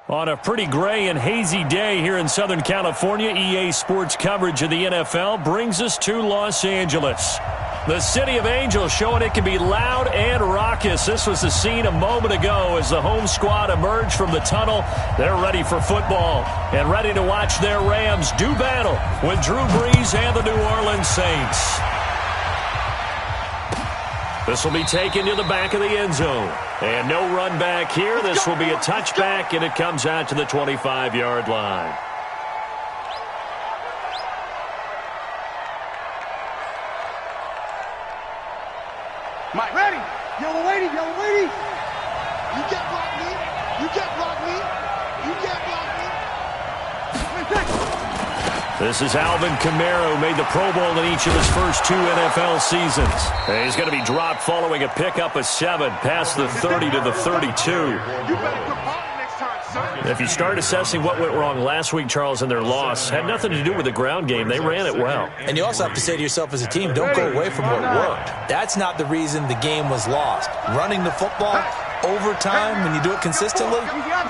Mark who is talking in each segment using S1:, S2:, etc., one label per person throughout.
S1: On a pretty gray and hazy day here in Southern California, EA Sports coverage of the NFL brings us to Los Angeles. The City of Angels showing it can be loud and raucous. This was the scene a moment ago as the home squad emerged from the tunnel. They're ready for football and ready to watch their Rams do battle with Drew Brees and the New Orleans Saints. This will be taken to the back of the end zone. And no run back here. This will be a touchback, and it comes out to the 25-yard line.
S2: Mike, ready. Yellow lady, yellow lady. You can't block me. You can't block me. You can't block me.
S1: This is Alvin Kamara, who made the Pro Bowl in each of his first 2 NFL seasons. And he's going to be dropped following a pickup of 7 past the 30 to the 32. If you start assessing what went wrong last week, Charles, in their loss, had nothing to do with the ground game. They ran it well.
S3: And you also have to say to yourself as a team, don't go away from what worked. That's not the reason the game was lost. Running the football, overtime, when you do it consistently,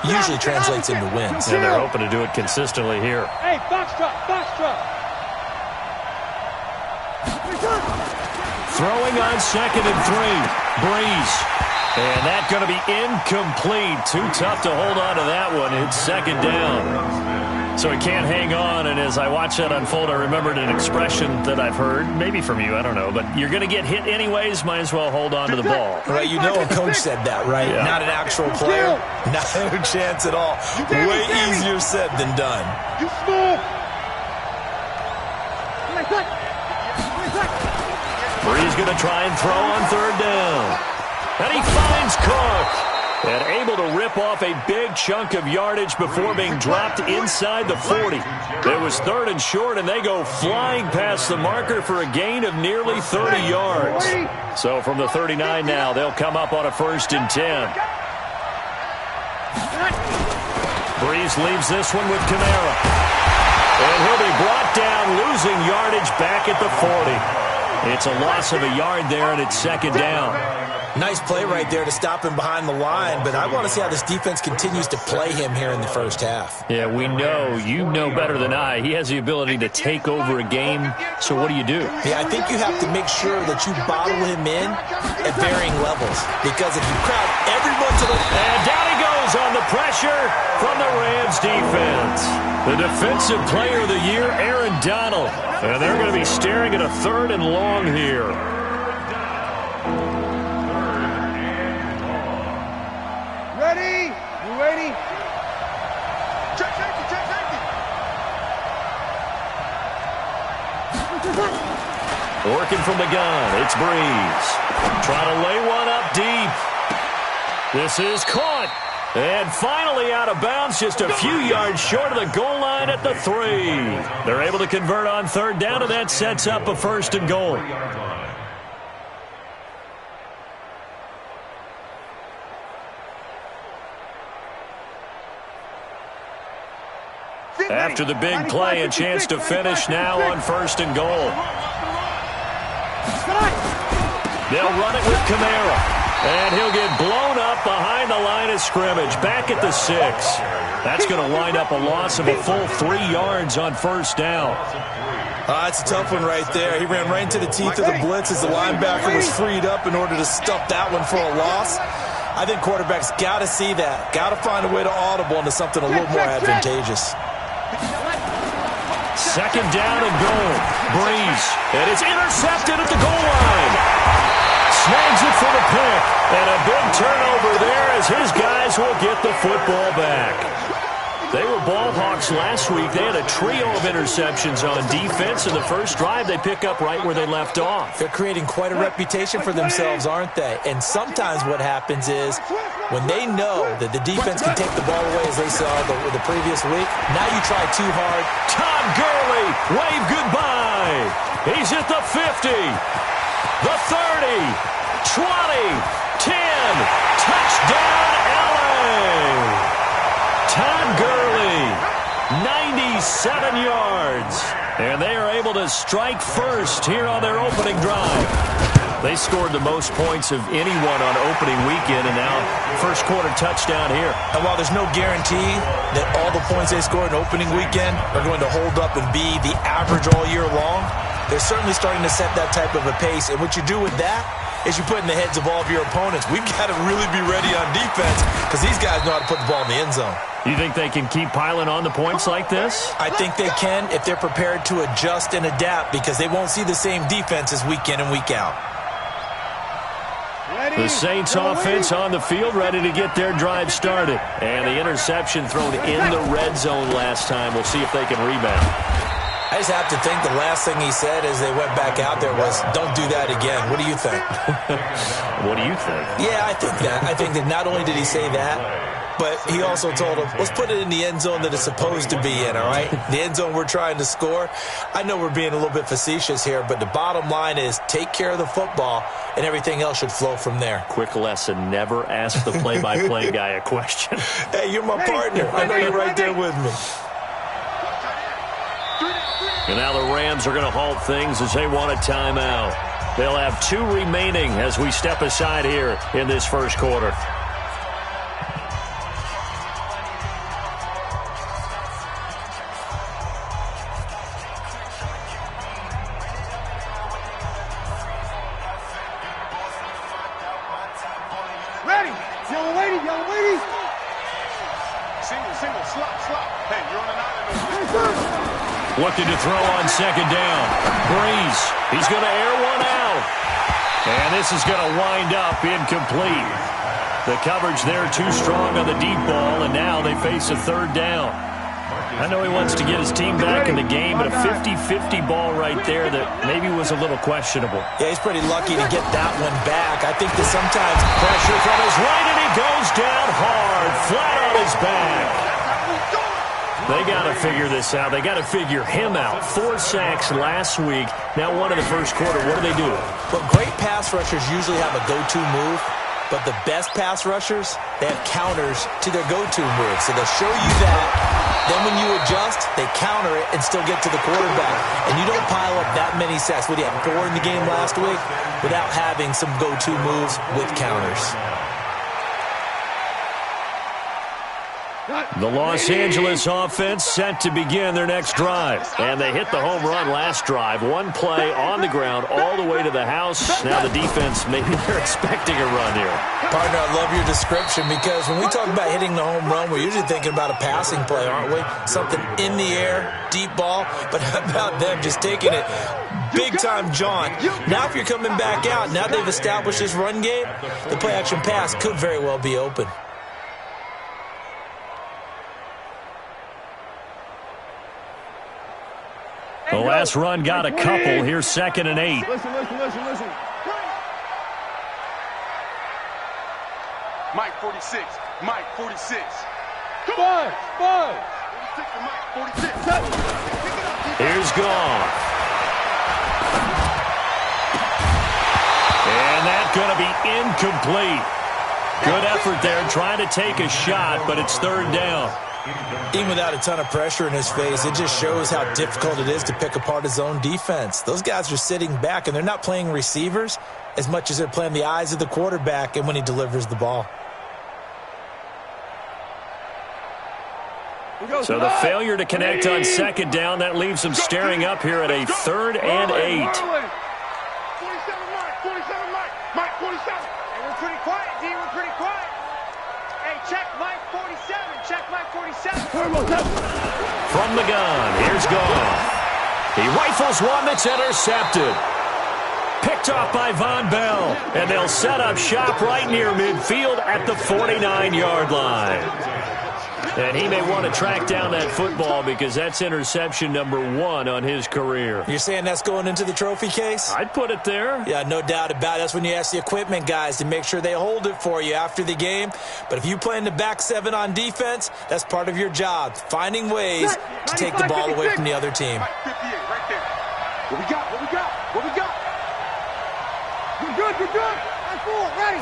S3: usually translates into wins.
S1: And they're hoping to do it consistently here.
S2: Hey, box truck, box truck.
S1: Throwing on 2nd and 3. Brees. And that's going to be incomplete. Too tough to hold on to that one. It's 2nd down. So he can't hang on. And as I watch that unfold, I remembered an expression that I've heard, maybe from you, I don't know. But you're going to get hit anyways, might as well hold on to the ball.
S3: Right, you know a coach said that, right?
S1: Yeah.
S3: Not an actual player. No chance at all. Way easier said than done.
S2: You small.
S1: Brees going to try and throw on 3rd down. And he finds Cook. And able to rip off a big chunk of yardage before being dropped inside the 40. It was 3rd and short, and they go flying past the marker for a gain of nearly 30 yards. So from the 39 now, they'll come up on a 1st and 10. Brees leaves this one with Kamara. And he'll be brought down, losing yardage back at the 40. It's a loss of a yard there, and it's 2nd down.
S3: Nice play right there to stop him behind the line, but I want to see how this defense continues to play him here in the first half.
S1: Yeah, we know, you know better than I, he has the ability to take over a game, so what do?
S3: Yeah, I think you have to make sure that you bottle him in at varying levels, because if you crowd everyone to the...
S1: And down he goes on the pressure from the Rams defense. The defensive player of the year, Aaron Donald. And they're going to be staring at a 3rd and long here.
S2: Ready? You ready? Check safety, check safety.
S1: Working from the gun, it's Brees. Trying to lay one up deep. This is caught. And finally out of bounds, just a few yards short of the goal line at the 3. They're able to convert on 3rd down, and that sets up a 1st and goal. After the big play, a chance to finish now on 1st and goal. They'll run it with Kamara. And he'll get blown up behind the line of scrimmage, back at the 6. That's going to wind up a loss of a full 3 yards on 1st down.
S3: That's a tough one right there. He ran right into the teeth of the blitz as the linebacker was freed up in order to stop that one for a loss. I think quarterbacks got to see that. Got to find a way to audible into something a little more advantageous.
S1: 2nd down and goal. Brees. And it's intercepted at the goal line. Snags it for the pick. And a big turnover there as his guys will get the football back. They were ball hawks last week. They had a trio of interceptions on defense. In the first drive, they pick up right where they left off.
S3: They're creating quite a reputation for themselves, aren't they? And sometimes what happens is when they know that the defense can take the ball away, as they saw the previous week, now you try too hard.
S1: Todd Gurley, wave goodbye. He's at the 50, the 30, 20, 10. Touchdown, LA. Todd Gurley, 97 yards. And they are able to strike first here on their opening drive. They scored the most points of anyone on opening weekend, and now first quarter touchdown here.
S3: And while there's no guarantee that all the points they score in opening weekend are going to hold up and be the average all year long, they're certainly starting to set that type of a pace. And what you do with that is you put in the heads of all of your opponents, we've got to really be ready on defense because these guys know how to put the ball in the end zone.
S1: You think they can keep piling on the points like this?
S3: I think they can if they're prepared to adjust and adapt because they won't see the same defenses week in and week out.
S1: The Saints offense on the field, ready to get their drive started. And the interception thrown in the red zone last time. We'll see if they can rebound.
S3: I just have to think the last thing he said as they went back out there was, don't do that again. What do you think?
S1: What do you think?
S3: Yeah, I think that. I think that not only did he say that, but he also told them, let's put it in the end zone that it's supposed to be in, all right? The end zone we're trying to score. I know we're being a little bit facetious here, but the bottom line is take care of the football, and everything else should flow from there.
S1: Quick lesson, never ask the play-by-play guy a question.
S3: Hey, you're my partner. I know you're right there with me.
S1: And now the Rams are going to halt things as they want a timeout. They'll have 2 remaining as we step aside here in this first quarter.
S2: Ready. Yellow lady, yellow lady. Single, slop. Hey, you're on an island.
S1: Looking to throw on second down. Breeze. He's going to air one out. And this is going to wind up incomplete. The coverage there too strong on the deep ball, and now they face a third down. I know he wants to get his team back in the game, but a 50-50 ball right there that maybe was a little questionable.
S3: Yeah, he's pretty lucky to get that one back. I think that sometimes
S1: Pressure from his right, and he goes down hard, flat on his back. They got to figure this out. They got to figure him out. 4 sacks last week. Now one in the first quarter. What do?
S3: Well, great pass rushers usually have a go-to move, but the best pass rushers, they have counters to their go-to move. So they'll show you that. Then when you adjust, they counter it and still get to the quarterback. And you don't pile up that many sacks. What, you had 4 in the game last week without having some go-to moves with counters.
S1: The Los Angeles offense set to begin their next drive. And they hit the home run last drive. 1 play on the ground all the way to the house. Now the defense, maybe they're expecting a run here.
S3: Partner, I love your description because when we talk about hitting the home run, we're usually thinking about a passing play, aren't we? Something in the air, deep ball. But how about them just taking it big-time John? Now if you're coming back out, now they've established this run game, the play-action pass could very well be open.
S1: The last run got a couple. Here's 2nd and 8.
S2: Listen. Mike 46. Come on. 46 to Mike 46.
S1: Here's Goff. And that's going to be incomplete. Good effort there, trying to take a shot, but it's 3rd down.
S3: Even without a ton of pressure in his face, it just shows how difficult it is to pick apart his own defense. Those guys are sitting back, and they're not playing receivers as much as they're playing the eyes of the quarterback and when he delivers the ball.
S1: So the failure to connect on 2nd down, that leaves them staring up here at a 3rd and 8.
S2: 47 Mike 47.
S4: Hey, we're pretty quiet, D. We're pretty quiet. Hey, check Mike 47. Check Mike 47.
S1: From the gun, here's Goff. He rifles one that's intercepted. Picked off by Von Bell. And they'll set up shop right near midfield at the 49-yard line. And he may want to track down that football because that's interception number 1 on his career.
S3: You're saying that's going into the trophy case?
S1: I'd put it there.
S3: Yeah, no doubt about it. That's when you ask the equipment guys to make sure they hold it for you after the game. But if you play in the back 7 on defense, that's part of your job, finding ways to take the ball away from the other team.
S2: 58 right there. What we got? Good. I'm full. Ready.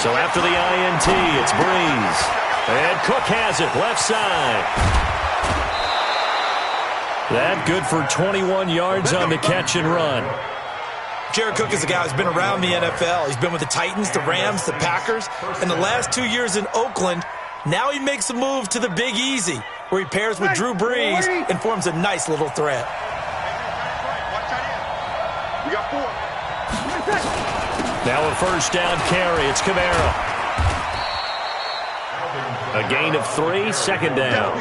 S1: So after the INT, it's Breeze. And Cook has it, left side. That good for 21 yards on the catch and run.
S3: Jared Cook is a guy who's been around the NFL. He's been with the Titans, the Rams, the Packers, and the last 2 years in Oakland. Now he makes a move to the Big Easy, where he pairs with Drew Brees and forms a nice little threat.
S2: We got 4.
S1: Now a first down carry. It's Kamara. A gain of 3, second down.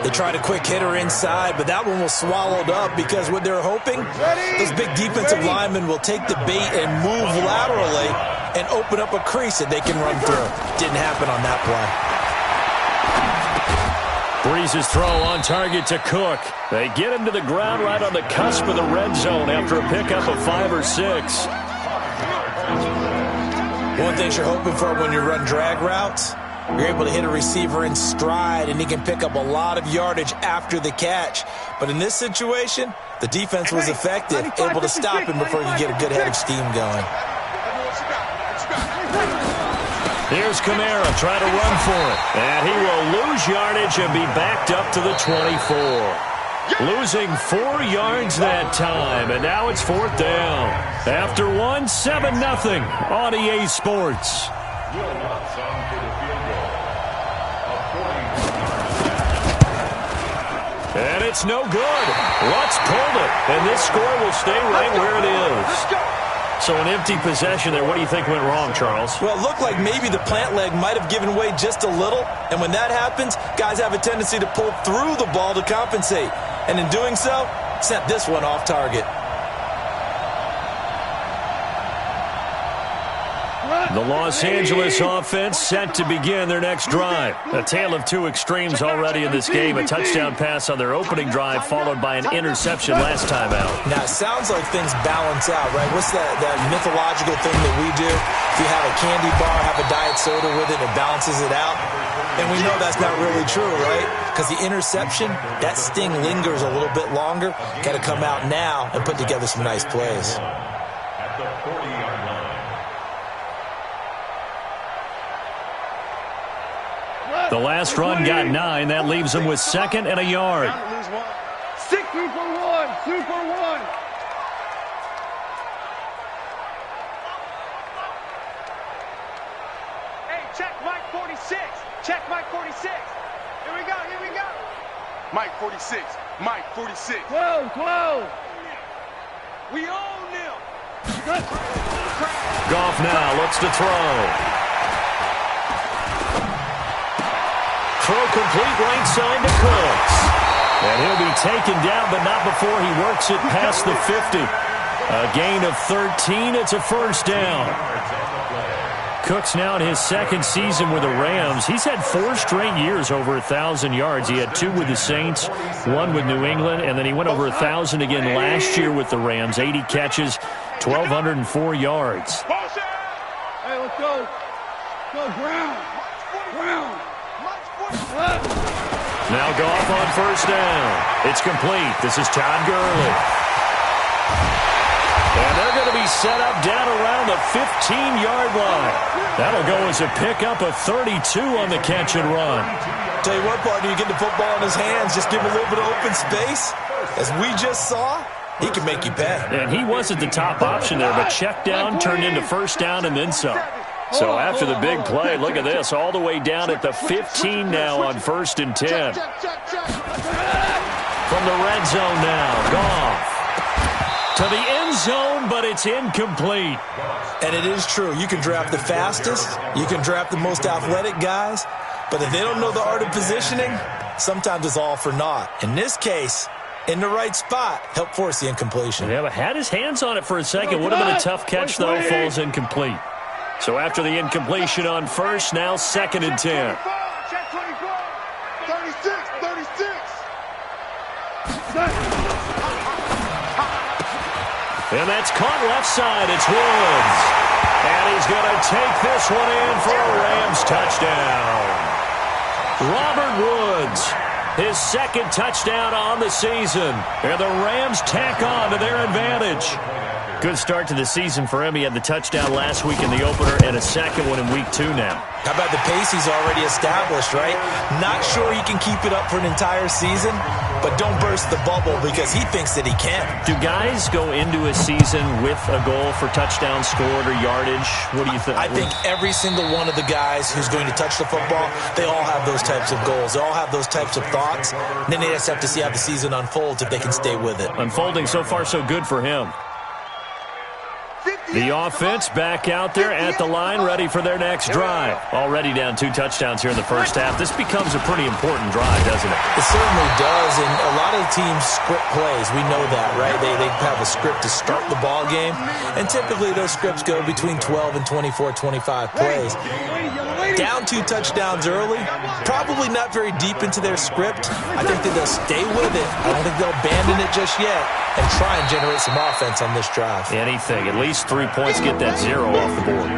S3: They tried a quick hitter inside, but that one was swallowed up because what they're hoping, those big defensive linemen will take the bait and move laterally and open up a crease that they can run through. Didn't happen on that play.
S1: Brees' throw on target to Cook. They get him to the ground right on the cusp of the red zone after a pickup of 5 or 6.
S3: One thing you're hoping for when you run drag routes, you're able to hit a receiver in stride, and he can pick up a lot of yardage after the catch. But in this situation, the defense was effective, able to stop him before you get a good head of steam going.
S1: Here's Kamara trying to run for it. And he will lose yardage and be backed up to the 24. Losing 4 yards that time, and now it's 4th down. After 1, 7-0 on EA Sports. And it's no good. Lutz pulled it, and this score will stay right where it is. So an empty possession there. What do you think went wrong, Charles?
S3: Well, it looked like maybe the plant leg might have given way just a little, and when that happens, guys have a tendency to pull through the ball to compensate. And in doing so, sent this one off target.
S1: The Los Angeles offense set to begin their next drive. A tale of 2 extremes already in this game. A touchdown pass on their opening drive, followed by an interception last time out.
S3: Now, it sounds like things balance out, right? What's that mythological thing that we do? If you have a candy bar, have a diet soda with it, it balances it out. And we know that's not really true, right? Because the interception, that sting lingers a little bit longer. Got to come out now and put together some nice plays.
S5: At the 40-yard line.
S1: The last run got 9. That leaves them with 2nd and a yard.
S4: 6 Super 1, Super 1. Hey, check Mike 46. Check Mike 46. Here we go, here we go.
S2: Mike 46. Mike 46.
S4: 12, 12. We own them.
S1: Goff now looks to throw. Throw complete right side to Cooks. And he'll be taken down, but not before he works it past the 50. A gain of 13. It's a first down. Cooks now in his 2nd season with the Rams. He's had 4 straight years over 1,000 yards. He had 2 with the Saints, 1 with New England, and then he went over 1,000 again last year with the Rams. 80 catches, 1,204 yards.
S4: Hey, let's go. Go, Brown. Brown.
S1: Now Goff on first down. It's complete. This is Todd Gurley. And they're going to be set up down around the 15-yard line. That'll go as a pickup of 32 on the catch and run.
S3: Tell you what, partner, you get the football in his hands, just give him a little bit of open space. As we just saw, he can make you pay.
S1: And he wasn't the top option there, but check down turned into first down and then some. So after the big play, look at this, all the way down at the 15 now on 1st and 10. From the red zone now, Goff to the end zone, but it's incomplete.
S3: And it is true. You can draft the fastest. You can draft the most athletic guys. But if they don't know the art of positioning, sometimes it's all for naught. In this case, in the right spot, helped force the incompletion.
S1: Yeah, but had his hands on it for a second. Would have been a tough catch, though. Falls incomplete. So after the incompletion on first, now 2nd and 10.
S2: Check 24. 36. 36.
S1: And that's caught left side. It's Woods. And he's going to take this one in for a Rams touchdown. Robert Woods, his 2nd touchdown on the season. And the Rams tack on to their advantage. Good start to the season for him. He had the touchdown last week in the opener and a 2nd one in week 2 now.
S3: How about the pace he's already established, right? Not sure he can keep it up for an entire season, but don't burst the bubble because he thinks that he can.
S1: Do guys go into a season with a goal for touchdown scored or yardage? What do you think?
S3: I think every single one of the guys who's going to touch the football, they all have those types of goals. They all have those types of thoughts. And then they just have to see how the season unfolds if they can stay with it.
S1: Unfolding so far so good for him. The offense back out there at the line, ready for their next drive. Already down 2 touchdowns here in the first half. This becomes a pretty important drive, doesn't it?
S3: It certainly does, and a lot of teams script plays. We know that, right? They have a script to start the ball game, and typically those scripts go between 12 and 24, 25 plays. Down 2 touchdowns early, probably not very deep into their script. I think that they'll stay with it. I don't think they'll abandon it just yet and try and generate some offense on this drive.
S1: Anything. At least 3 points, get that 0 off the board.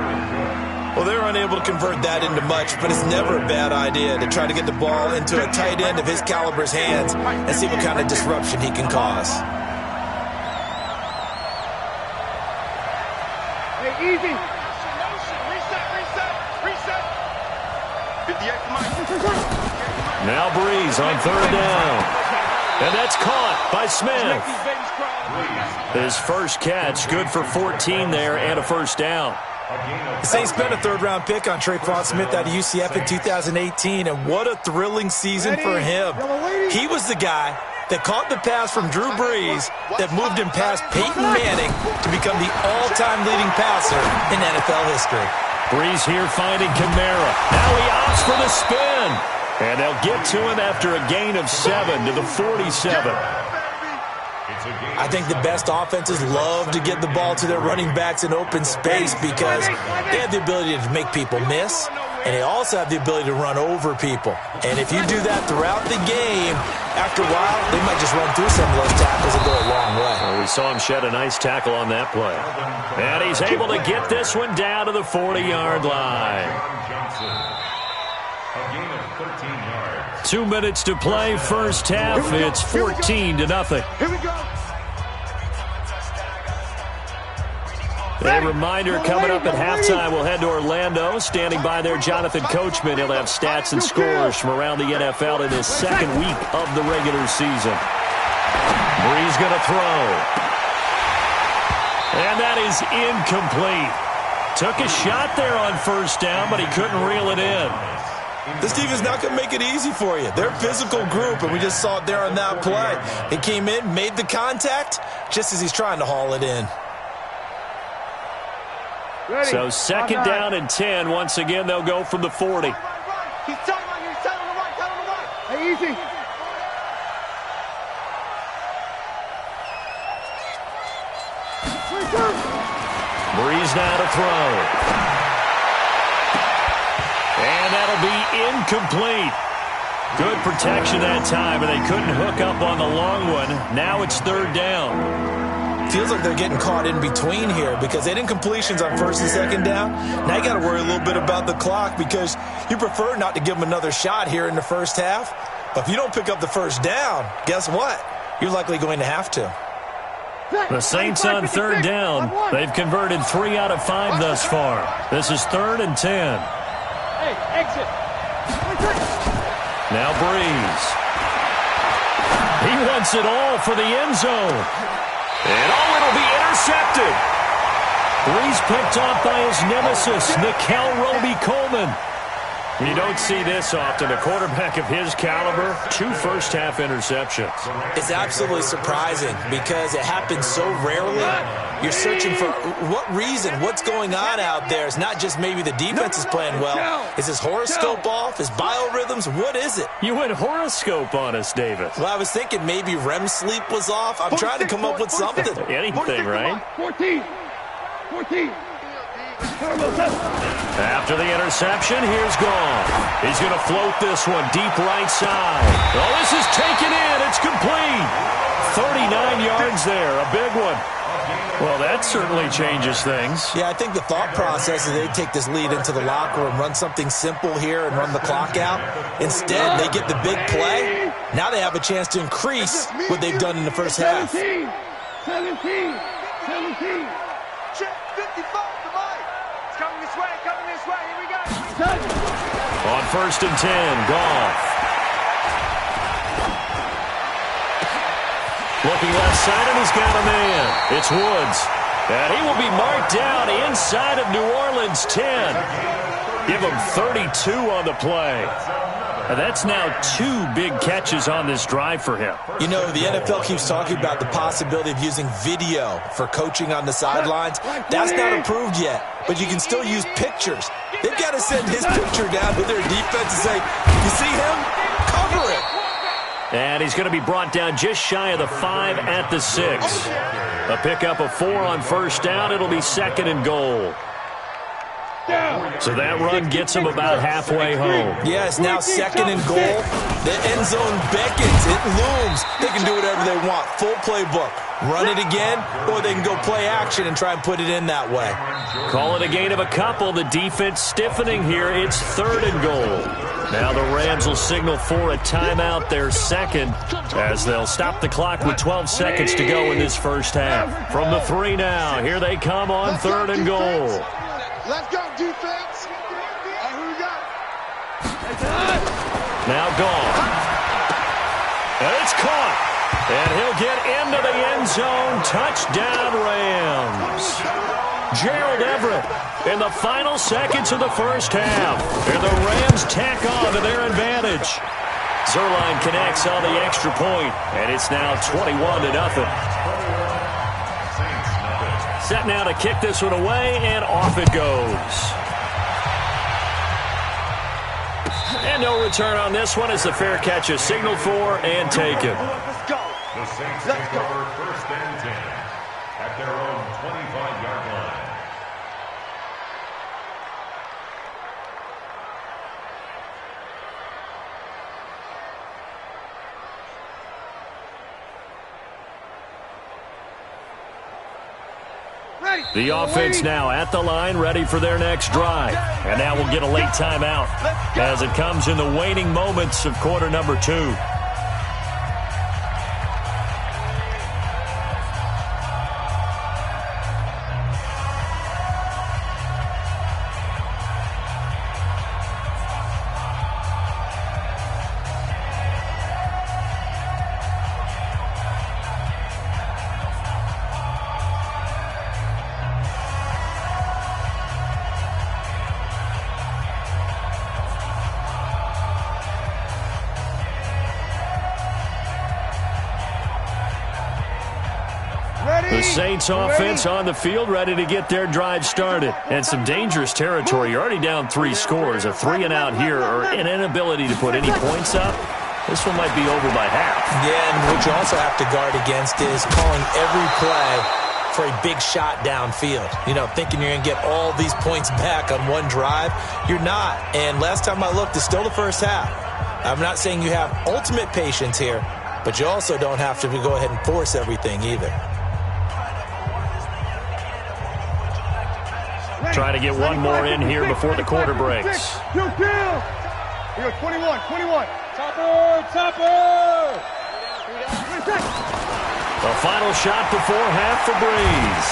S3: Well, they're unable to convert that into much, but it's never a bad idea to try to get the ball into a tight end of his caliber's hands and see what kind of disruption he can cause.
S4: Hey, easy. Reset. 58 for Mike.
S1: Now Breeze on 3rd down. And that's caught by Smith. His first catch, good for 14 there and a first down.
S3: The Saints spent a 3rd-round pick on Tre'Quan Smith out of UCF in 2018, and what a thrilling season for him. He was the guy that caught the pass from Drew Brees that moved him past Peyton Manning to become the all-time leading passer in NFL history.
S1: Brees here finding Kamara. Now he opts for the spin. And they'll get to him after a gain of 7 to the 47.
S3: I think the best offenses love to get the ball to their running backs in open space because they have the ability to make people miss, and they also have the ability to run over people. And if you do that throughout the game, after a while, they might just run through some of those tackles and go a long way.
S1: Well, we saw him shed a nice tackle on that play. And he's able to get this one down to the 40-yard line. 2 minutes to play, first half. It's 14-0.
S4: Here we go.
S1: A reminder, coming up at halftime, we'll head to Orlando. Standing by there, Jonathan Coachman. He'll have stats and scores from around the NFL in his 2nd week of the regular season. Brees going to throw. And that is incomplete. Took a shot there on first down, but he couldn't reel it in.
S3: This team is not going to make it easy for you. They're a physical group, and we just saw it there on that play. He came in, made the contact, just as he's trying to haul it in.
S4: Ready.
S1: So 2nd down and 10. Once again, they'll go from the 40.
S4: He's telling him to right. Hey, easy.
S1: Breeze now to throw. And that'll be incomplete. Good protection that time, and they couldn't hook up on the long one. Now it's 3rd down.
S3: Feels like they're getting caught in between here because they didn't completions on 1st and 2nd down. Now you got to worry a little bit about the clock because you prefer not to give them another shot here in the first half. But if you don't pick up the first down, guess what? You're likely going to have to.
S1: The Saints on 3rd down. They've converted 3 out of 5 thus far. This is 3rd and 10.
S4: Hey, exit.
S1: Now Breeze. He wants it all for the end zone. And it'll be intercepted. Breeze picked off by his nemesis, Nickel Roby-Coleman. You don't see this often. A quarterback of his caliber, 2 first-half interceptions.
S3: It's absolutely surprising because it happens so rarely. You're searching for what reason, what's going on out there. It's not just maybe the defense is playing well. Is his horoscope off? His biorhythms? What is it?
S1: You went horoscope on us, David.
S3: Well, I was thinking maybe REM sleep was off. I'm trying to come up with something.
S1: Anything, right?
S4: 14.
S1: After the interception, here's Goff. He's going to float this one deep right side. Oh, this is taken in. It's complete. 39 yards there. A big one. Well, that certainly changes things.
S3: Yeah, I think the thought process is they take this lead into the locker room, run something simple here and run the clock out. Instead, they get the big play. Now they have a chance to increase what they've done in the first half.
S4: 17. Check 55. Coming this way. Here we go.
S1: On 1st and 10, Goff. Looking left side, and he's got a man. It's Woods. And he will be marked down inside of New Orleans' 10. Give him 32 on the play. And that's now 2 big catches on this drive for him.
S3: You know, the NFL keeps talking about the possibility of using video for coaching on the sidelines. That's not approved yet, but you can still use pictures. They've got to send his picture down to their defense and say, you see him? Cover it.
S1: And he's going to be brought down just shy of the 5 at the 6. A pickup of 4 on first down. It'll be 2nd and goal. So that run gets him about halfway home.
S3: Yeah, it's now 2nd and goal. The end zone beckons. It looms. They can do whatever they want. Full playbook. Run it again, or they can go play action and try and put it in that way.
S1: Call it a gain of a couple. The defense stiffening here. It's 3rd and goal. Now the Rams will signal for a timeout, their 2nd, as they'll stop the clock with 12 seconds to go in this first half. From the 3 now, here they come on 3rd and goal.
S2: Let's go, defense. Who we got?
S1: Now gone. And it's caught. And he'll get into the end zone. Touchdown, Rams. Gerald Everett in the final seconds of the first half. And the Rams tack on to their advantage. Zerline connects on the extra point, and it's now 21-0. Set now to kick this one away, and off it goes. And no return on this one as the fair catch is signaled for and taken.
S5: The Saints take over 1st and 10 at their own 25-yard line.
S1: The offense now at the line, ready for their next drive. And now we'll get a late timeout as it comes in the waning moments of quarter number 2. The Saints offense on the field, ready to get their drive started. And some dangerous territory. You're already down 3 scores. A 3-and-out here, or an inability to put any points up. This one might be over by half.
S3: Yeah, and what you also have to guard against is calling every play for a big shot downfield. You know, thinking you're going to get all these points back on one drive. You're not. And last time I looked, it's still the first half. I'm not saying you have ultimate patience here, but you also don't have to go ahead and force everything either.
S1: Try to get one more in here before the quarter breaks.
S2: We go 21. Topper!
S1: The final shot before half for Breeze.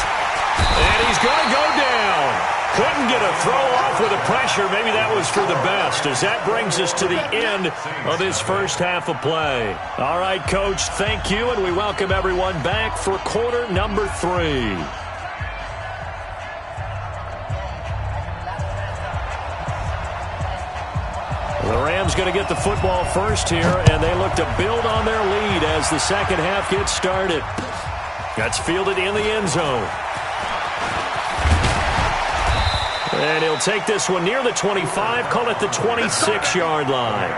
S1: And he's going to go down. Couldn't get a throw off with the pressure. Maybe that was for the best, as that brings us to the end of this first half of play. All right, Coach, thank you, and we welcome everyone back for quarter number 3. The Rams going to get the football first here, and they look to build on their lead as the second half gets started. That's fielded in the end zone. And he'll take this one near the 25, call it the 26-yard line.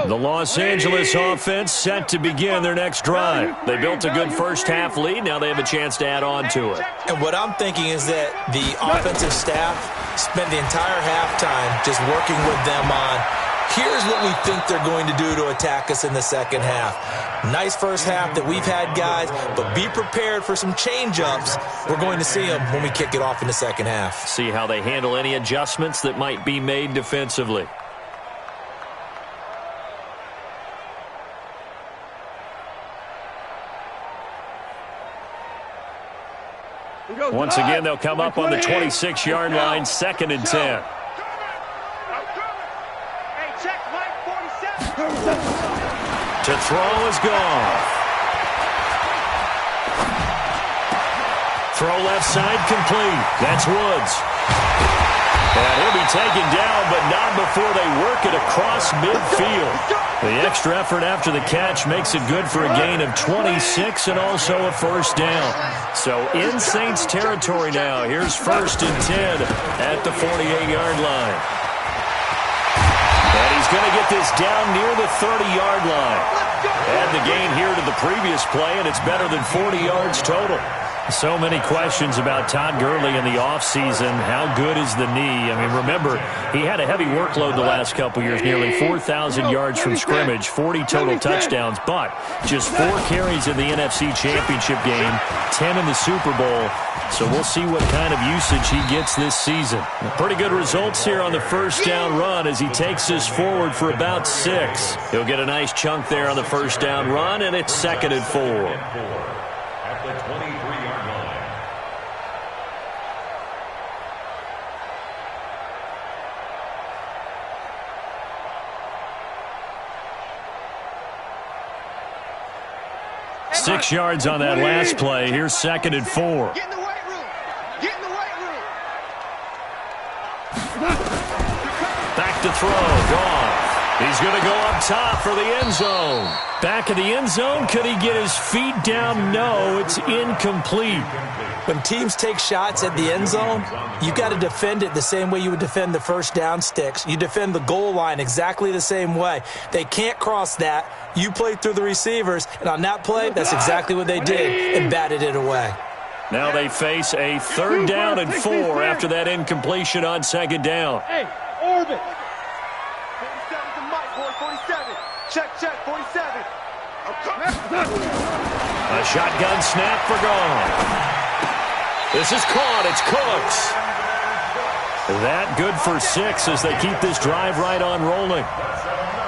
S1: The Los Angeles offense set to begin their next drive. They built a good first half lead. Now they have a chance to add on to it.
S3: And what I'm thinking is that the offensive staff spent the entire halftime just working with them on, here's what we think they're going to do to attack us in the second half. Nice first half that we've had, guys, but be prepared for some change-ups. We're going to see them when we kick it off in the second half.
S1: See how they handle any adjustments that might be made defensively. Once again, they'll come up on the 26-yard line, 2nd and 10. To throw is gone. Throw left side complete. That's Woods. And he'll be taken down, but not before they work it across midfield. The extra effort after the catch makes it good for a gain of 26 and also a first down. So in Saints territory now. Here's 1st and 10 at the 48-yard line. And he's going to get this down near the 30-yard line. Add the gain here to the previous play, and it's better than 40 yards total. So many questions about Todd Gurley in the offseason. How good is the knee? I mean, remember, he had a heavy workload the last couple years, nearly 4,000 yards from scrimmage, 40 total touchdowns, but just 4 carries in the NFC Championship game, 10 in the Super Bowl. So we'll see what kind of usage he gets this season. Pretty good results here on the first down run as he takes this forward for about 6. He'll get a nice chunk there on the first down run, and it's 2nd and 4.
S5: At the 23-yard line.
S1: Six yards on that last play. Here's 2nd and 4.
S4: Get in the weight room. Get in the weight room.
S1: Back to throw. Gone. He's going to go up top for the end zone. Back of the end zone. Could he get his feet down? No, it's incomplete.
S3: When teams take shots at the end zone, you've got to defend it the same way you would defend the first down sticks. You defend the goal line exactly the same way. They can't cross that. You played through the receivers, and on that play, that's exactly what they did and batted it away.
S1: Now they face a 3rd down and 4 after that incompletion on 2nd down.
S4: Hey, orbit. 47 to Mike, boy, 47. Check, 47.
S1: A shotgun snap for gone. This is caught. It's Cooks. That good for 6 as they keep this drive right on rolling.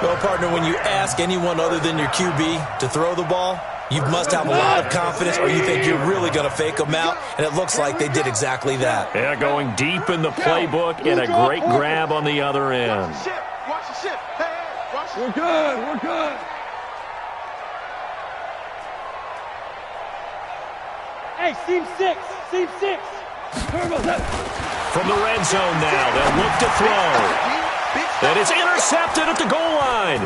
S3: Well, partner, when you ask anyone other than your QB to throw the ball, you must have a lot of confidence or you think you're really going to fake them out, and it looks like they did exactly that.
S1: Yeah, going deep in the playbook and a great grab on the other end.
S4: Watch the ship. Hey, watch the ship.
S2: We're good.
S4: Hey, seam 6.
S1: From the red zone now, they'll look to throw. And it's intercepted at the goal line.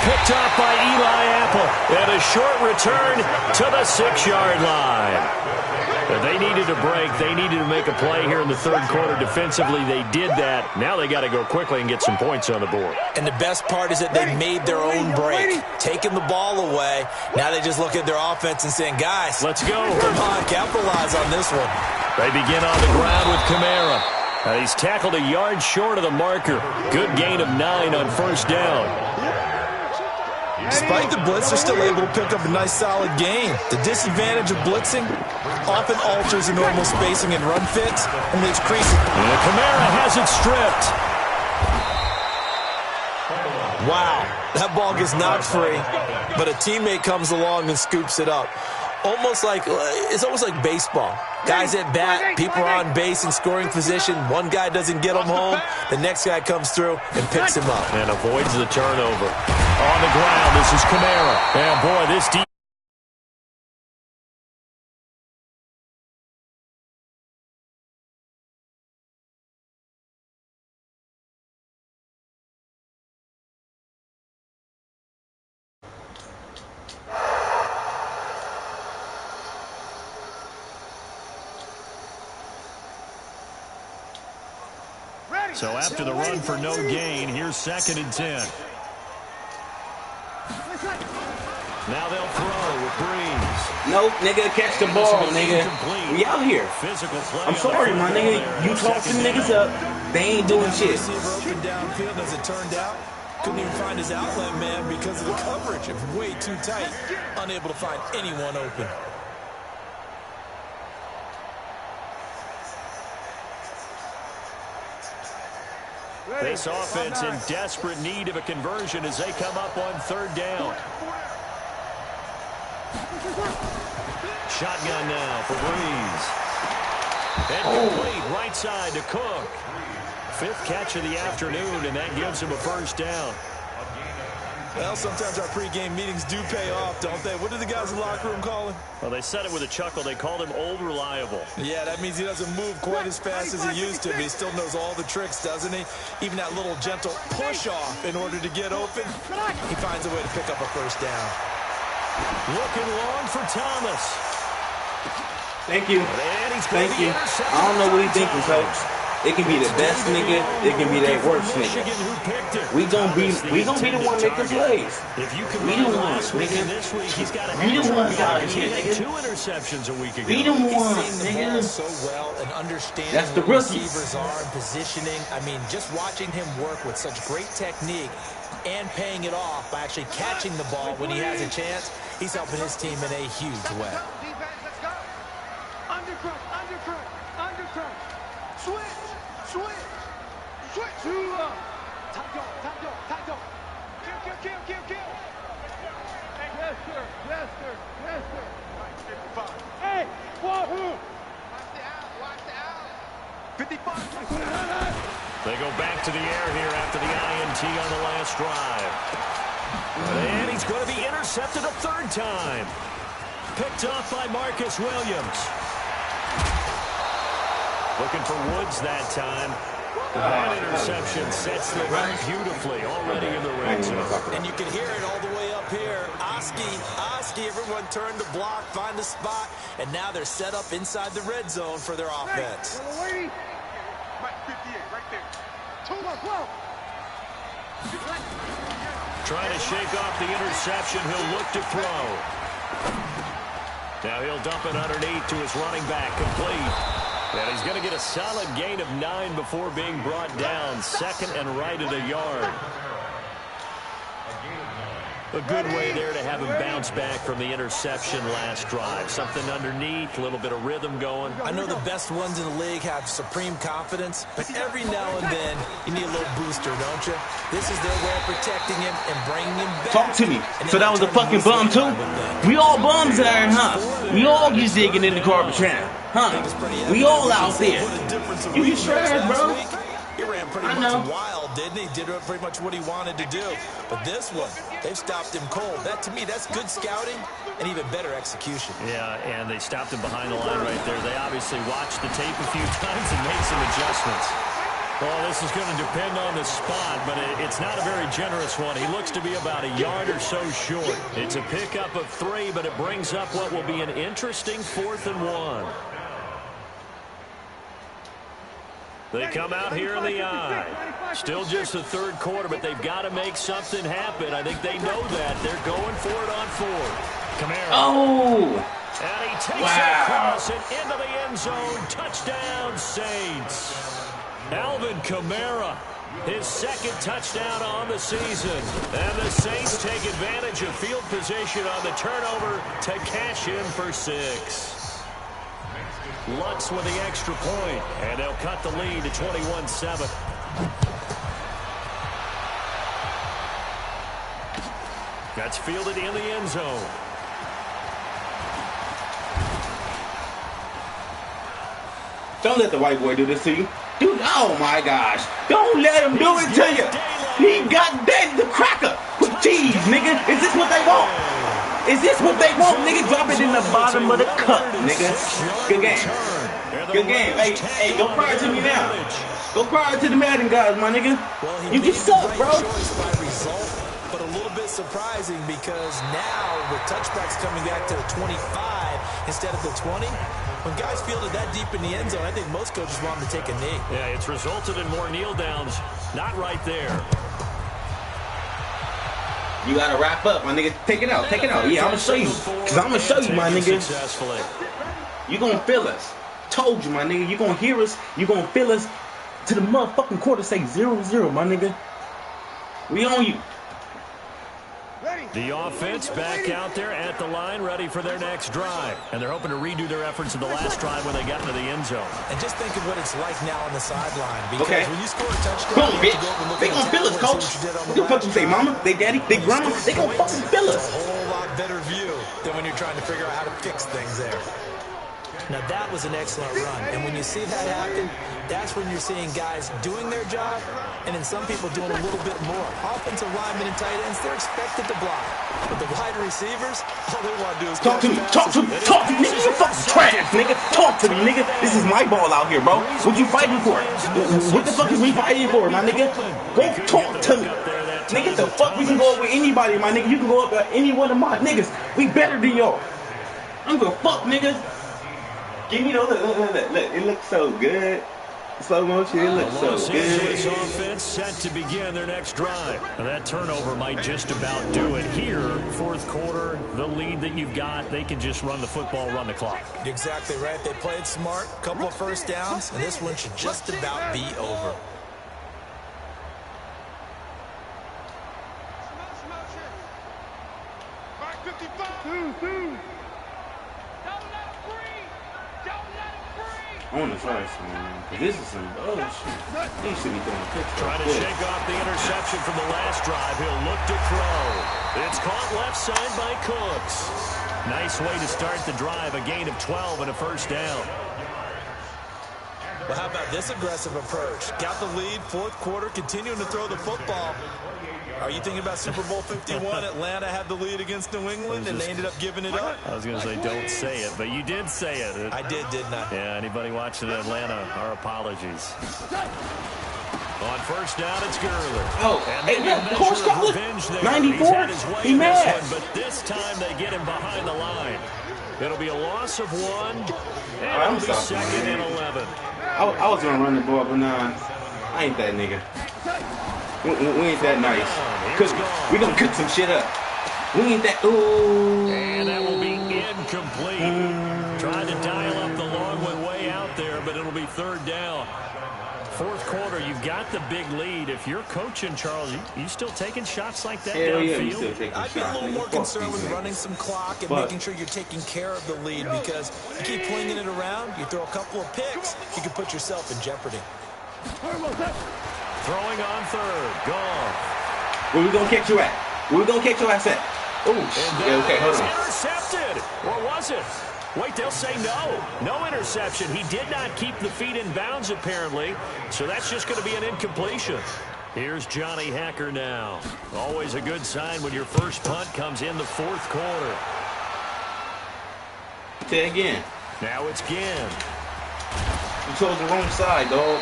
S1: Picked up by Eli Apple. And a short return to the 6-yard line. But they needed a break. They needed to make a play here in the 3rd quarter defensively. They did that. Now they got to go quickly and get some points on the board.
S3: And the best part is that they made their own break, taking the ball away. Now they just look at their offense and saying, guys,
S1: let's go.
S3: Come on, capitalize on this one.
S1: They begin on the ground with Kamara. He's tackled a yard short of the marker. Good gain of 9 on 1st down.
S3: Despite the blitz, they're still able to pick up a nice solid gain. The disadvantage of blitzing often alters the normal spacing and run fits and leaves creases.
S1: And Kamara has it stripped.
S3: Wow, that ball gets knocked free, but a teammate comes along and scoops it up. It's almost like baseball. Guys at bat, people are on base in scoring position. One guy doesn't get them home. The next guy comes through and picks him up.
S1: And avoids the turnover. On the ground, this is Kamara. And boy, this deep. So after the run for no gain, here's 2nd and 10. Now they'll throw with Breeze.
S6: Nope, nigga, catch the ball, nigga. We out here. I'm sorry, my nigga. You talk them niggas up, they ain't doing shit.
S3: Open downfield, as it turned out, couldn't even find his outlet man because of the coverage. It was way too tight, unable to find anyone open.
S1: This offense in desperate need of a conversion as they come up on 3rd down. Shotgun now for Breeze. And complete right side to Cook. 5th catch of the afternoon, and that gives him a first down.
S3: Well, sometimes our pregame meetings do pay off, don't they? What do the guys in the locker room call him?
S1: Well, they said it with a chuckle. They called him Old Reliable.
S3: Yeah, that means he doesn't move quite as fast as he used to, but he still knows all the tricks, doesn't he? Even that little gentle push-off in order to get open, he finds a way to pick up a first down.
S1: Looking long for Thomas.
S6: Thank you. Thank you. I don't know what he's thinking, Coach. It can be the best nigga. It can be that worst nigga. We gonna be the one making plays. We the ones, nigga. We the ones out here, nigga.
S1: 2 interceptions a week ago.
S6: We the ones, nigga.
S3: So well and understanding
S6: That's the
S3: what
S6: rookies.
S3: receivers are and positioning. I mean, just watching him work with such great technique and paying it off by actually catching the ball when he has a chance, he's helping his team in a huge way.
S4: Defense, let's go. Undercrunch, undercrunch, undercrunch. Switch, switch, switch. Top dog, top dog, top dog. Kill, kill, kill, kill, kill. Hey, yes, sir, yes, sir, yes, sir. Right, 55. Hey, wahoo. Watch the out, 55.
S1: They go back to the air here after the INT on the last drive. And he's going to be intercepted a 3rd time. Picked off by Marcus Williams. Looking for Woods that time. That interception sets them up beautifully already in the red zone.
S3: And you can hear it all the way up here. Oski, everyone turned to block, find a spot, and now they're set up inside the red zone for their offense.
S4: Hey, Mike 58, right there. 2-12.
S1: Trying to shake off the interception. He'll look to throw. Now he'll dump it underneath to his running back, complete. And he's going to get a solid gain of 9 before being brought down. 2nd and right at a yard. A good way there to have him bounce back from the interception last drive. Something underneath, a little bit of rhythm going.
S3: I know the best ones in the league have supreme confidence, but every now and then you need a little booster, don't you? This is their way of protecting him and bringing him back.
S6: Talk to me. So that was a fucking bum too? We all bums out here, huh? We all just digging in the garbage can, huh? We all out there. You just trash, bro.
S3: He ran pretty much wild, didn't he? Did pretty much what he wanted to do. But this one, they've stopped him cold. That, to me, that's good scouting and even better execution.
S1: Yeah, and they stopped him behind the line right there. They obviously watched the tape a few times and made some adjustments. Well, this is going to depend on the spot, but it's not a very generous one. He looks to be about a yard or so short. It's a pickup of 3, but it brings up what will be an interesting 4th and 1. They come out here in the eye. Still just the 3rd quarter, but they've got to make something happen. I think they know that. They're going for it on 4th. Kamara.
S6: Oh!
S1: And he takes it across and into the end zone. Touchdown, Saints. Alvin Kamara, his 2nd touchdown on the season. And the Saints take advantage of field position on the turnover to cash in for 6. Lutz with the extra point, and they'll cut the lead to 21-7. That's fielded in the end zone.
S6: Don't let the white boy do this to you. Dude, oh my gosh. Don't let him do it to you. He got the cracker with cheese, nigga. Is this what they want? Is this what they want, nigga? Drop it in the bottom of the cup, nigga. Good game. Good game. Hey, go prior to me now. Go prior to the Madden guys, my nigga. You just suck, bro.
S3: But a little bit surprising because now with touchbacks coming back to the 25 instead of the 20, when guys fielded that deep in the end zone, I think most coaches want them to take a knee.
S1: Yeah, it's resulted in more kneel downs. Not right there.
S6: You gotta wrap up, my nigga. Take it out. Take it out. Yeah, I'm gonna show you. Cause I'm gonna show you, my nigga. You gonna feel us. Told you, my nigga. You gonna hear us. You gonna feel us to the motherfucking quarter say 0-0, my nigga. We on you.
S1: The offense back out there at the line, ready for their next drive. And they're hoping to redo their efforts in the last drive when they got into the end zone.
S3: And just think of what it's like now on the sideline. Because when you score a touchdown,
S6: boom, bitch. They gonna feel us, coach. What the fuck you say, mama? They daddy? They grandma? They gonna fucking feel us.
S3: A whole lot better view than when you're trying to figure out how to fix things there. Now, that was an excellent run. And when you see that happen, that's when you're seeing guys doing their job and then some people doing a little bit more. Offensive linemen and tight ends, they're expected to block. But the wide receivers, all they want to do is
S6: talk to me, nigga. You fucking trash, nigga. Talk to me, nigga. This is my ball out here, bro. What you fighting for? What the fuck is we fighting for, my nigga? Go talk to me. Nigga, the fuck we can go up with anybody, my nigga. You can go up with any one of my niggas. We better than y'all. I don't give a fuck, nigga. Give me those. Look. It looks so good. Slow motion, it looks so
S1: Los
S6: good.
S1: Angeles offense set to begin their next drive. And that turnover might just about do it here. Fourth quarter, the lead that you've got, they can just run the football, run the clock.
S3: You're exactly right. They played smart, couple of first downs, and this one should just about be over.
S6: I want to try some, because this is some bullshit. They should be throwing pictures.
S1: Trying to shake off the interception from the last drive. He'll look to throw. It's caught left side by Cooks. Nice way to start the drive. A gain of 12 and a first down.
S3: Well, how about this aggressive approach? Got the lead, fourth quarter, continuing to throw the football. Are you thinking about Super Bowl 51? Atlanta had the lead against New England, and they ended up giving it up?
S1: I was going to say, don't say it, but you did say it.
S3: I did, didn't I?
S1: Yeah, anybody watching Atlanta, our apologies. On first down, it's Gurley.
S6: Oh, hey, man, Coach Cutler, 94, he mad.
S1: But this time they get him behind the line. It'll be a loss of 1, and
S6: I'm
S1: it'll be
S6: sorry,
S1: second
S6: man.
S1: and 11.
S6: I was going to run the ball, but nah, I ain't that nigga. We ain't that nice. We gonna cook some shit up. We ain't that. Ooh.
S1: And that will be incomplete. Trying to dial up the long one way out there, but it'll be third down. Fourth quarter, you've got the big lead. If you're coaching, Charles, you still taking shots like that downfield?
S6: Yeah,
S3: I'd be a little more concerned with running some clock and making sure you're taking care of the lead, because you keep flinging it around, you throw a couple of picks, you can put yourself in jeopardy.
S1: Throwing on third. Gone.
S6: Where we gonna catch you at? Where we gonna catch your ass at? Oh, yeah, okay, hold on.
S1: Intercepted. Or was it? Wait, they'll say no. No interception. He did not keep the feet in bounds, apparently. So that's just going to be an incompletion. Here's Johnny Hacker now. Always a good sign when your first punt comes in the fourth quarter.
S6: Say again.
S1: Now it's Ginn.
S6: You chose the wrong side, dog.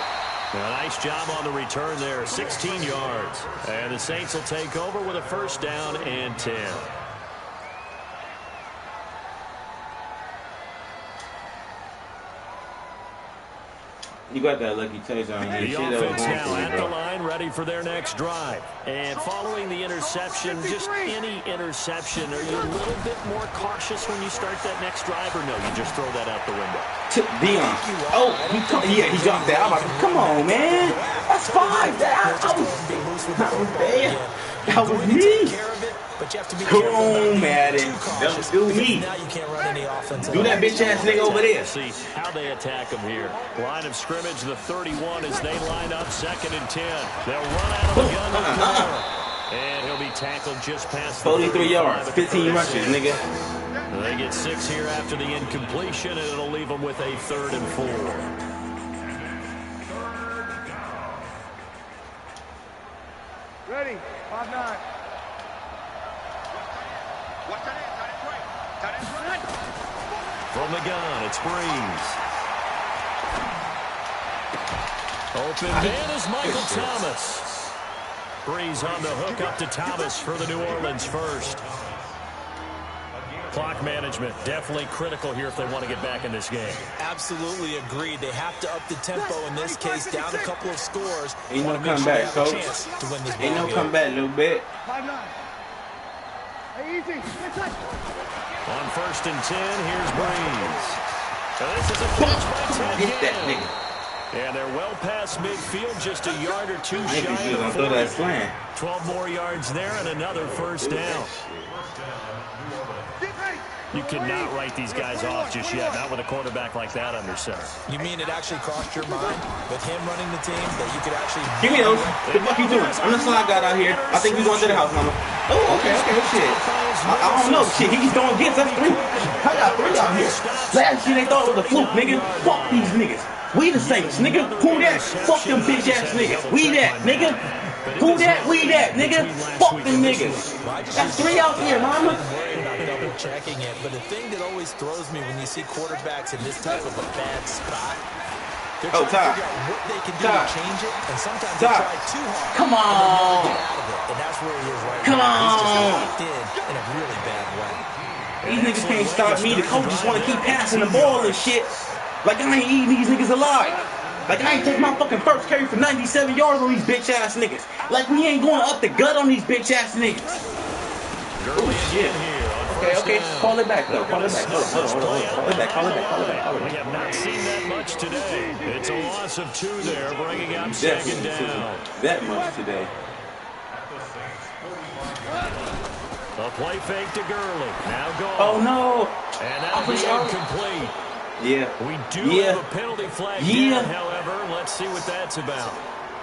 S1: A nice job on the return there, 16 yards. And the Saints will take over with a first down and 10.
S6: You got that lucky touchdown.
S1: The offense now at the line, ready for their next drive. And following the interception, just any interception, are you a little bit more cautious when you start that next drive, or no, you just throw that out the window?
S6: Dion. Oh, he dropped that. I'm like, come on, man. That's 5. That was me. Come on, Madden. Don't do me. Do that bitch ass nigga over there.
S1: See how they attack him here. Line of scrimmage, the 31 as they line up, 2nd and 10. They'll run out of the gun. And he'll be tackled just past
S6: 43 yards, 15 rushes, nigga.
S1: They get 6 here after the incompletion, and it'll leave them with a 3rd and 4.
S2: Ready, 5-9.
S1: From the gun, it's Breeze. Open man is Michael Thomas. Breeze on the hook up to Thomas for the New Orleans first. Clock management, definitely critical here if they want to get back in this game.
S3: Absolutely agreed. They have to up the tempo in this case, down a couple of scores.
S6: Ain't no comeback, coach. Ain't no comeback, little bit.
S2: 5-9. Hey, easy.
S1: On 1st and 10, here's Breeze. So this is a catch by 10.
S6: Get that nigga.
S1: And they're well past midfield, just a yard or two
S6: I think
S1: shy
S6: he's
S1: of
S6: gonna throw that slant.
S1: 12 more yards there and another first down.
S2: Get ready.
S1: You cannot write these guys off just yet, not with a quarterback like that under center.
S3: You mean it actually crossed your mind with him running the team that you could actually...
S6: Give me those. What the fuck you doing? I'm the slide guy out here. I think we're going to the house, mama. Oh, okay, shit. I don't know, shit. He's throwing gets us 3. I got 3 out here. Last year they thought it was a fluke, nigga. Fuck these niggas. We the Saints, nigga. Who that? Fuck them bitch ass niggas. We that, nigga. Who that? We that, nigga. Fuck them niggas. That's 3 out here, mama.
S3: Double checking it, but the thing that always throws me when you see quarterbacks in this type of a bad spot, they're trying to figure out what they can do to change it, and sometimes they try too hard.
S6: Come on.
S3: Get out of it, and that's where he is right
S6: Come
S3: now.
S6: on.
S3: He's just locked in a really bad way.
S6: These niggas can't stop me. The coaches want to keep passing the ball and shit. Like I ain't eating these niggas alive. Like I ain't taking my fucking first carry for 97 yards on these bitch ass niggas. Like we ain't going up the gut on these bitch ass niggas. Oh shit. Okay, call it back though. Call it back. Hold on. Call it back.
S1: We have not seen that much today. It's a loss of 2 there, bringing up second down.
S6: That much today.
S1: A play fake to Gurley. Now gone.
S6: Oh no.
S1: And that'll be incomplete.
S6: Yeah.
S1: We do have a penalty flag down, however. Let's see what that's about.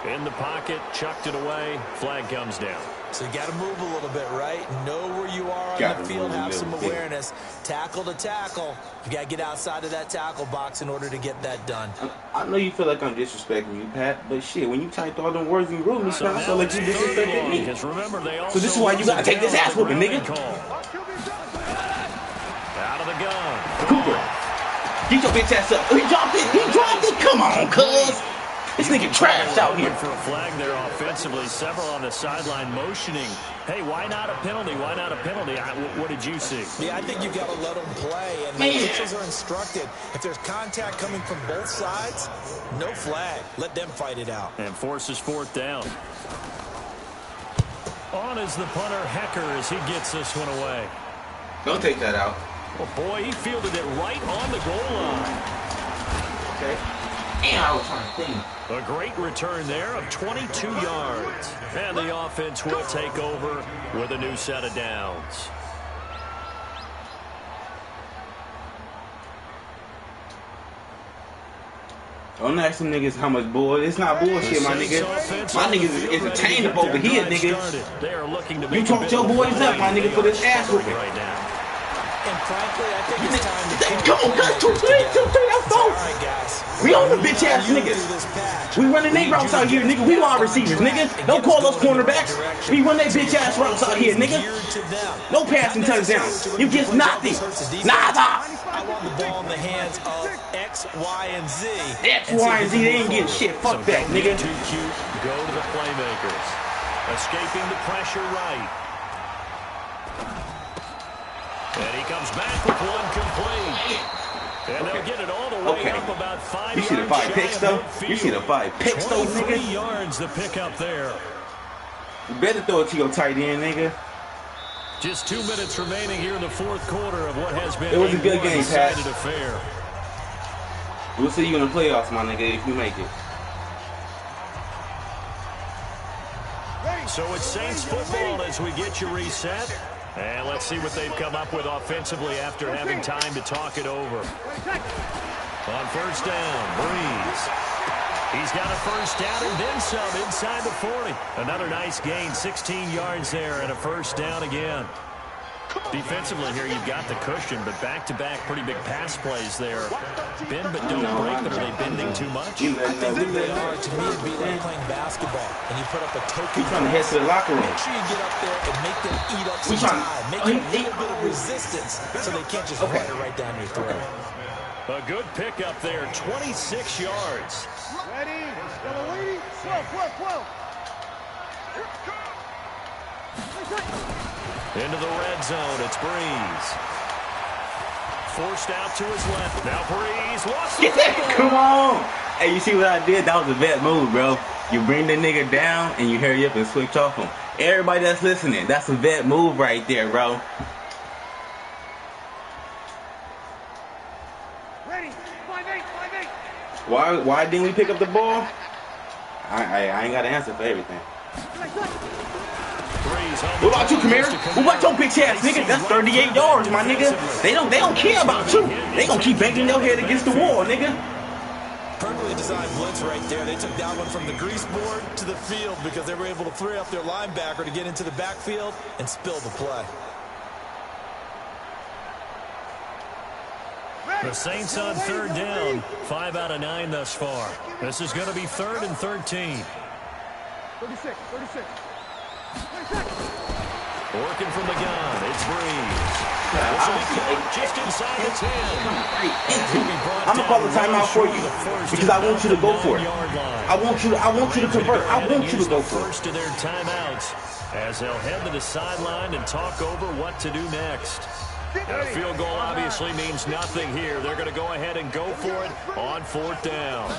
S1: In the pocket, chucked it away. Flag comes down.
S3: So you got to move a little bit, right? Know where you are on the field, have some awareness. Tackle to tackle. You got to get outside of that tackle box in order to get that done.
S6: I know you feel like I'm disrespecting you, Pat, but shit, when you type all them words and rude me, so I feel like you disrespecting me. So this is why you got to take this ass whooping, nigga.
S1: Out of the gun.
S6: Cooper. Get your bitch ass up. He dropped it. Come on, cuz. This nigga trash out here.
S1: For a flag there offensively, several on the sideline motioning. Hey, why not a penalty? Why not a penalty? What did you see?
S3: Yeah, I think you got to let them play. And the officials are instructed. If there's contact coming from both sides, no flag. Let them fight it out.
S1: And forces 4th down. On is the punter, Hecker, as he gets this one away.
S6: Don't take that out.
S1: Well, boy, he fielded it right on the goal line.
S6: Okay. Damn, I was trying to think.
S1: A great return there of 22 yards. And the offense will take over with a new set of downs.
S6: Don't ask them niggas how much bull. It's not bullshit, my nigga. My niggas is attainable over here, nigga. You talk your boys up, my nigga, for this ass whooping.
S1: Right now.
S3: And frankly, I think it's time to
S6: come on, guys, 2, 3, that's 4. We on the bitch ass niggas. We running they routes out here, nigga. We wide receivers, nigga. Don't call us cornerbacks. We run they bitch ass routes out here, nigga. No passing touchdowns. You get nothing. Nada.
S3: I want the ball in the hands of X, Y, and Z.
S6: X, Y, and Z, they ain't getting shit. Fuck that, nigga.
S1: Too cute. Go to the playmakers. Escaping the pressure right. And he comes back with one complete. And they'll get it all the way up about 5 yards.
S6: You see the 5 picks, though? You see the 5 picks, though, nigga?
S1: 23 yards the pick up there.
S6: You better throw it to your tight end, nigga.
S1: Just 2 minutes remaining here in the 4th quarter of what has been
S6: it was a good game, Pat.
S1: Affair.
S6: We'll see you in the playoffs, my nigga, if you make it.
S1: So it's Saints football as we get you reset. And let's see what they've come up with offensively after having time to talk it over. On 1st down, Breeze. He's got a 1st down and then some inside the 40. Another nice gain, 16 yards there and a 1st down again. Defensively here, you've got the cushion, but back-to-back pretty big pass plays there. Bend but don't break, but are they bending too much?
S3: I think that they are. To me, it'd be like playing basketball, and you put up a token.
S6: He's trying to head to the locker room.
S3: Make sure you get up there and make them eat up some time. Make a little bit of resistance so they can't just run it right down your throat.
S1: A good pickup there, 26 yards.
S2: Ready? Yellow lady. 12.
S1: Into the red zone, it's Breeze. Forced out to his left. Now Breeze lost the
S6: Come on. Hey, you see what I did? That was a vet move, bro. You bring the nigga down and you hurry up and switch off him. Everybody that's listening, that's a vet move right there, bro.
S2: Ready? 5-8.
S6: Why didn't we pick up the ball? I ain't got an answer for everything. What about you, Kamara? What about your bitch ass, nigga? That's 38 yards, my nigga. They don't care about you. They gonna keep banging your head against the wall, nigga.
S3: Perfectly designed blitz right there. They took that one from the grease board to the field because they were able to free up their linebacker to get into the backfield and spill the play.
S1: The Saints on third down. 5 out of 9 thus far. This is going to be 3rd and 13.
S4: 36.
S1: Working from the gun. It's Breeze. This will be caught just inside the 10.
S6: I'm gonna call the timeout for you because I want you to go for it. I want you to convert. I want you to go for it.
S1: First of their timeouts as they'll head to the sideline and talk over what to do next. And a field goal obviously means nothing here. They're going to go ahead and go for it on 4th down.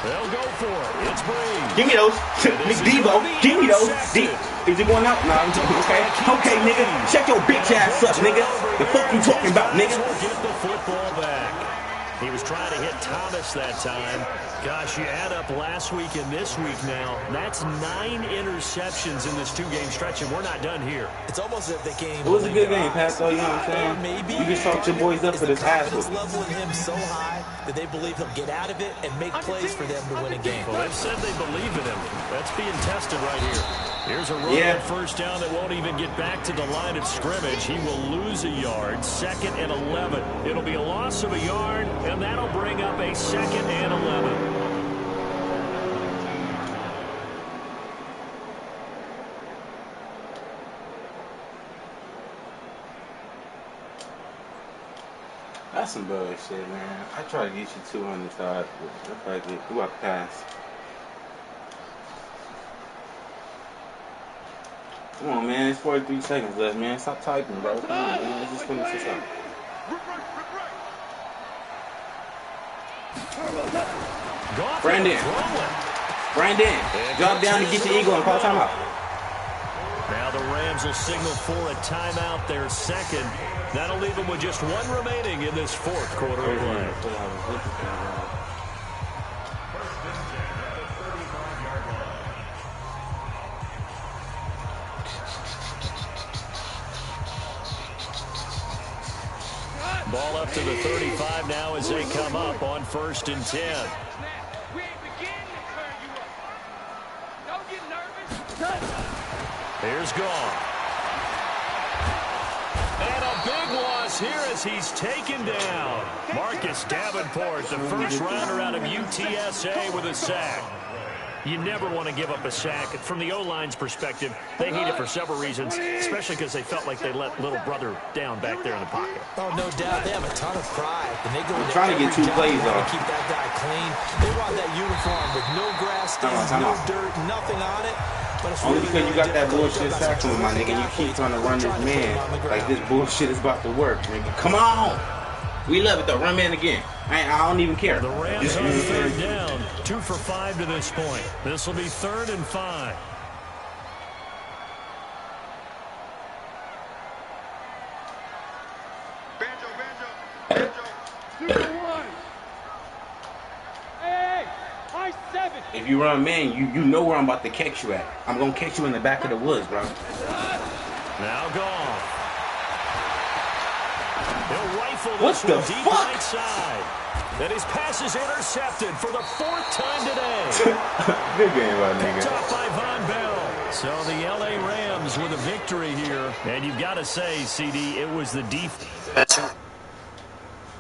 S1: They'll go for it. It's Breeze.
S6: Give me those. Debo, give me those. Is it going out? No, okay. Okay, nigga. Check your bitch ass up, nigga. The fuck you talking about, nigga?
S1: Get the football back. He was trying to hit Thomas that time. Gosh, you add up last week and this week now. That's 9 interceptions in this 2-game stretch, and we're not done here.
S3: It's almost as if they came.
S6: It was a good game, Pat, though, you know what I'm saying?
S3: Maybe
S6: you just talk your boys up for this ass whooping.
S3: Level in him so high that they believe he'll get out of it and make plays for them to win a game.
S1: Well, they've said they believe in him. That's being tested right here. Here's a run on first down that won't even get back to the line of scrimmage. He will lose a yard. 2nd and 11. It'll be a loss of a yard, and that'll bring up a 2nd and 11.
S6: That's some bullshit, man. I try to get you 200 yards. You about to pass. Come on, man. It's 43 seconds left, man. Stop typing, bro. Come on, man. Let's just finish this up. Brandon, drop down to get your eagle and call timeout.
S1: Now the Rams will signal for a timeout, their 2nd. That'll leave them with just 1 remaining in this 4th quarter of play. Ball up to the 35 now as they come up on 1st and 10.
S4: We ain't beginning to turn you up. Don't get nervous.
S1: Here's Gone. And a big loss here as he's taken down. Marcus Davenport, the first rounder out of UTSA with a sack. You never want to give up a sack. From the O-line's perspective, they hate it for several reasons, especially because they felt like they let little brother down back there in the pocket.
S3: Oh, no doubt. They have a ton of pride. And they go in
S6: trying to get 2 plays off.
S3: Keep that guy clean. They want that uniform with no grass stains, no dirt, nothing on it. But it's
S6: only because you got that bullshit sack with my nigga. You keep trying to run this man like this bullshit is about to work, nigga. Come on. We love it, though. Run man again. I don't even care.
S1: The Rams on 3rd down. 2 for 5 to this point. This will be 3rd and 5.
S6: If you run man, you know where I'm about to catch you at. I'm going to catch you in the back of the woods, bro.
S1: Now gone. He'll rifle
S6: this
S1: one deep right side. And his pass is intercepted for the 4th time today.
S6: Good game, my nigga.
S1: Picked off by Von Bell. So the L.A. Rams with a victory here. And you've got to say, CD, it was the defense.